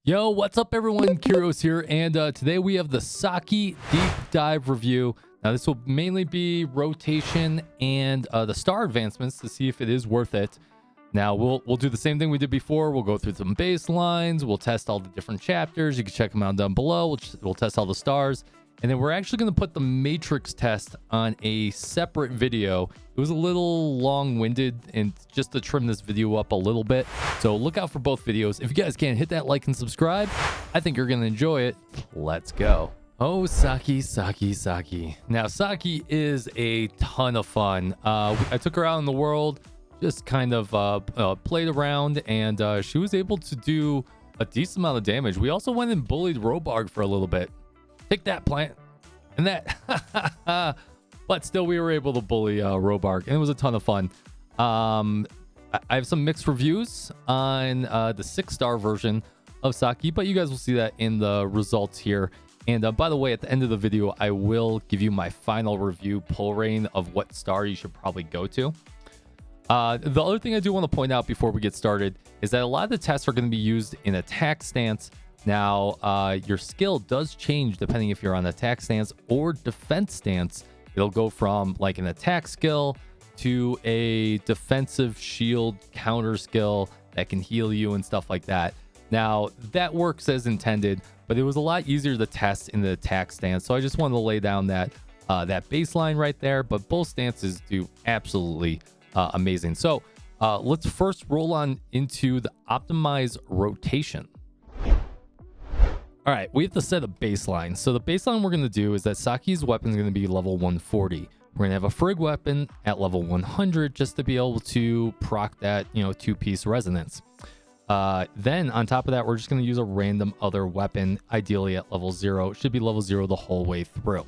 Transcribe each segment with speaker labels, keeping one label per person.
Speaker 1: Yo, what's up everyone? Kyrios here, and today we have the Saki Deep Dive review. Now this will mainly be rotation and the star advancements to see if it is worth it. Now we'll do the same thing we did before. We'll go through some baselines, we'll test all the different chapters. You can check them out down below. We'll test all the stars, and then we're actually going to put the matrix test on a separate video. It was a little long-winded, and just to trim this video up a little bit, so look out for both videos. If you guys can, hit that like and subscribe. I think you're gonna enjoy it. Let's go. Oh, Saki. Now Saki is a ton of fun. I took her out in the world, just kind of played around, and she was able to do a decent amount of damage. We also went and bullied 𝙀𝙓𝙋𝘼𝙉𝘿 for a little bit. Take that, plant. And that but still we were able to bully 𝙀𝙁𝙃𝙁, and it was a ton of fun. I have some mixed reviews on the 6-star version of Saki, but you guys will see that in the results here. And by the way, at the end of the video, I will give you my final review pull rating of what star you should probably go to. The other thing I do want to point out before we get started is that a lot of the tests are going to be used in attack stance. Now, your skill does change depending if you're on attack stance or defense stance. It'll go from like an attack skill to a defensive shield counter skill that can heal you and stuff like that. Now, that works as intended, but it was a lot easier to test in the attack stance. So I just wanted to lay down that baseline right there, but both stances do absolutely amazing. So let's first roll on into the optimize rotation. All right, we have to set a baseline. So the baseline we're going to do is that Saki's weapon is going to be level 140. We're going to have a Frigg weapon at level 100 just to be able to proc that, two-piece resonance. Then on top of that, we're just going to use a random other weapon, ideally at level 0. It should be level 0 the whole way through.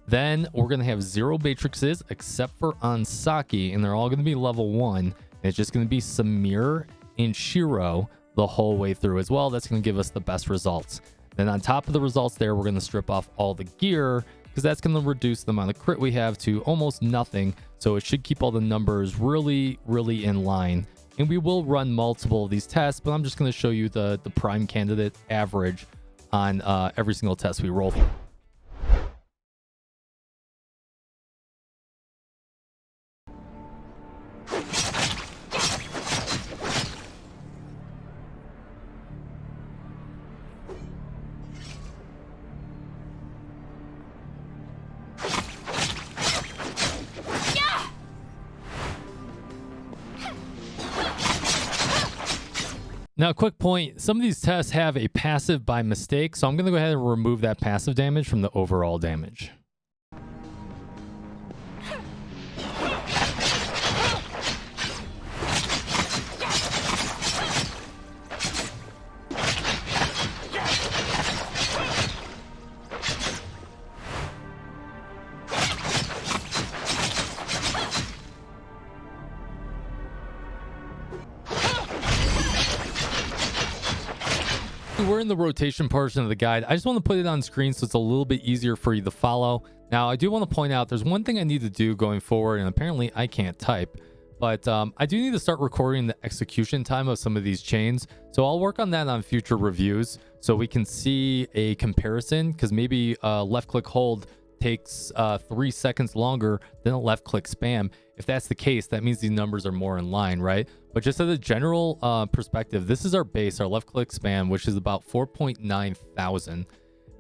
Speaker 1: Then we're going to have 0 matrices except for on Saki, and they're all going to be level 1. And it's just going to be Samir and Shiro the whole way through as well. That's going to give us the best results. Then on top of the results there, we're going to strip off all the gear because that's going to reduce the amount of crit we have to almost nothing. So it should keep all the numbers really in line. And we will run multiple of these tests, but I'm just going to show you the prime candidate average on every single test we roll through. Now, quick point, some of these tests have a passive by mistake, so I'm going to go ahead and remove that passive damage from the overall damage. We're in the rotation portion of the guide. I just want to put it on screen so it's a little bit easier for you to follow. Now, I do want to point out there's one thing I need to do going forward, and apparently I can't type, but I do need to start recording the execution time of some of these chains. So I'll work on that on future reviews so we can see a comparison, because maybe left click hold takes 3 seconds longer than a left click spam. If that's the case, that means these numbers are more in line, right? But just as a general perspective, this is our base, our left click spam, which is about 4.9 thousand.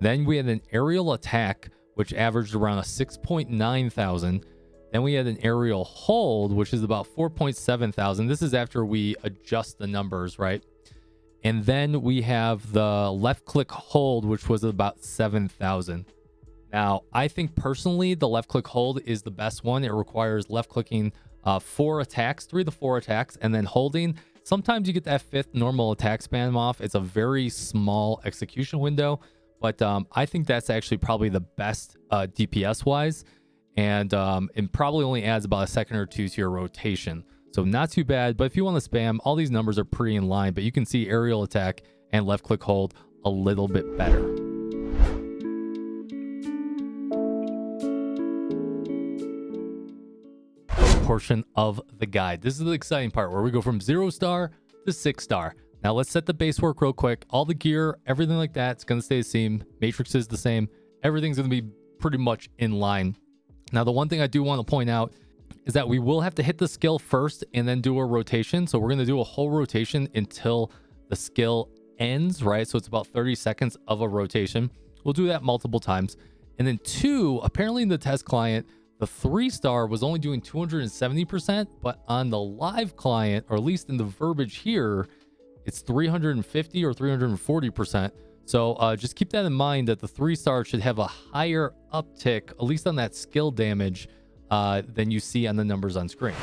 Speaker 1: Then we had an aerial attack, which averaged around a 6.9 thousand. Then we had an aerial hold, which is about 4.7 thousand. This is after we adjust the numbers, right? And then we have the left click hold, which was about 7,000. Now, I think personally, the left click hold is the best one. It requires left clicking 3 to 4 attacks, and then holding. Sometimes you get that 5th normal attack spam off. It's a very small execution window, but I think that's actually probably the best DPS wise, and it probably only adds about a second or two to your rotation. So not too bad, but if you want to spam, all these numbers are pretty in line, but you can see aerial attack and left click hold a little bit better. portion of the guide. This is the exciting part where we go from 0 star to 6 star. Now let's set the base work real quick. All the gear, everything like that, it's going to stay the same. Matrix is the same. Everything's going to be pretty much in line. Now, the one thing I do want to point out is that we will have to hit the skill first and then do a rotation. So we're going to do a whole rotation until the skill ends, right? So it's about 30 seconds of a rotation. We'll do that multiple times. And then 2, apparently in the test client, the 3-star was only doing 270%, but on the live client, or at least in the verbiage here, it's 350 or 340%. So just keep that in mind, that the 3-star should have a higher uptick, at least on that skill damage, than you see on the numbers on screen.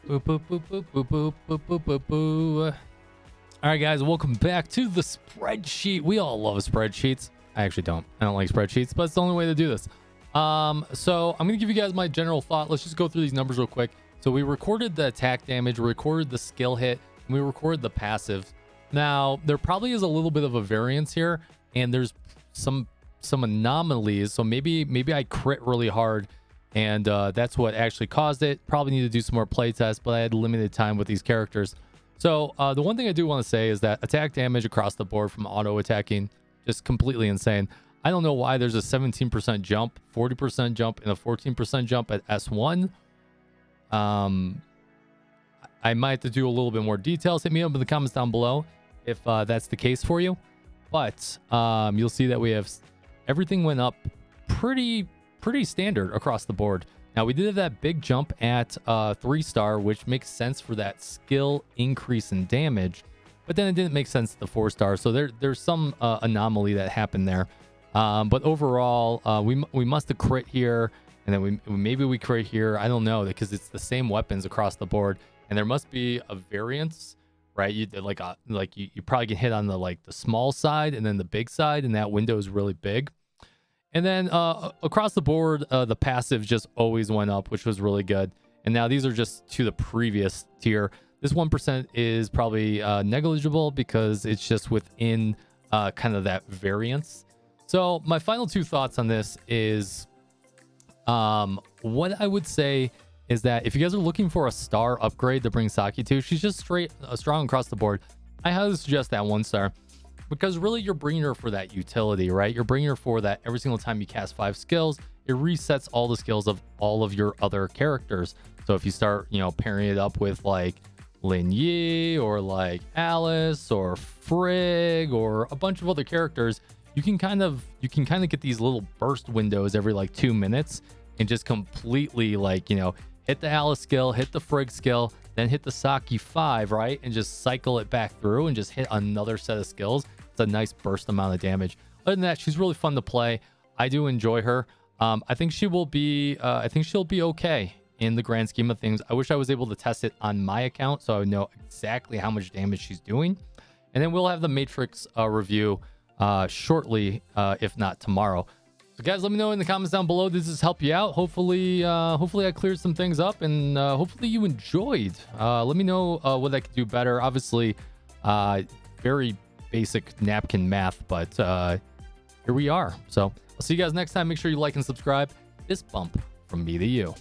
Speaker 1: Boop, boop, boop, boop, boop, boop, boop, boop, boop, boop. All right, guys, welcome back to the spreadsheet. We all love spreadsheets. I actually don't. I don't like spreadsheets, but it's the only way to do this. So I'm going to give you guys my general thought. Let's just go through these numbers real quick. So we recorded the attack damage, we recorded the skill hit, and we recorded the passive. Now, there probably is a little bit of a variance here, and there's some anomalies. So maybe I crit really hard, and that's what actually caused it. Probably need to do some more play tests, but I had limited time with these characters. So the one thing I do want to say is that attack damage across the board from auto attacking, just completely insane. I don't know why there's a 17% jump, 40% jump, and a 14% jump at S1. I might have to do a little bit more details. Hit me up in the comments down below if that's the case for you. But you'll see that we have everything went up pretty pretty standard across the board. Now, we did have that big jump at 3-star, which makes sense for that skill increase in damage, but then it didn't make sense at the 4-star. So there's some anomaly that happened there. But overall, we must have crit here, and then maybe we crit here. I don't know, because it's the same weapons across the board, and there must be a variance, right? You probably get hit on the small side and then the big side, and that window is really big. And then across the board, the passive just always went up, which was really good. And now these are just to the previous tier. This 1% is probably negligible because it's just within kind of that variance. So my final 2 thoughts on this is what I would say is that if you guys are looking for a star upgrade to bring Saki to, she's just strong across the board. I highly suggest that 1-star. Because really, you're bringing her for that utility, right? You're bringing her for that every single time you cast 5 skills, it resets all the skills of all of your other characters. So if you start, pairing it up with like Lin Yi or like Alice or Frigg or a bunch of other characters, you can kind of get these little burst windows every like 2 minutes and just completely hit the Alice skill, hit the Frigg skill, then hit the Saki 5, right? And just cycle it back through and just hit another set of skills. It's a nice burst amount of damage. Other than that, she's really fun to play. I do enjoy her. I think she will be, I think she'll be okay in the grand scheme of things. I wish I was able to test it on my account so I would know exactly how much damage she's doing. And then we'll have the Matrix review shortly, if not tomorrow. So guys, let me know in the comments down below. Does this help you out? Hopefully I cleared some things up, and hopefully you enjoyed. Let me know what I could do better. Obviously, very basic napkin math, but here we are. So I'll see you guys next time. Make sure you like and subscribe. Fist bump from me to you.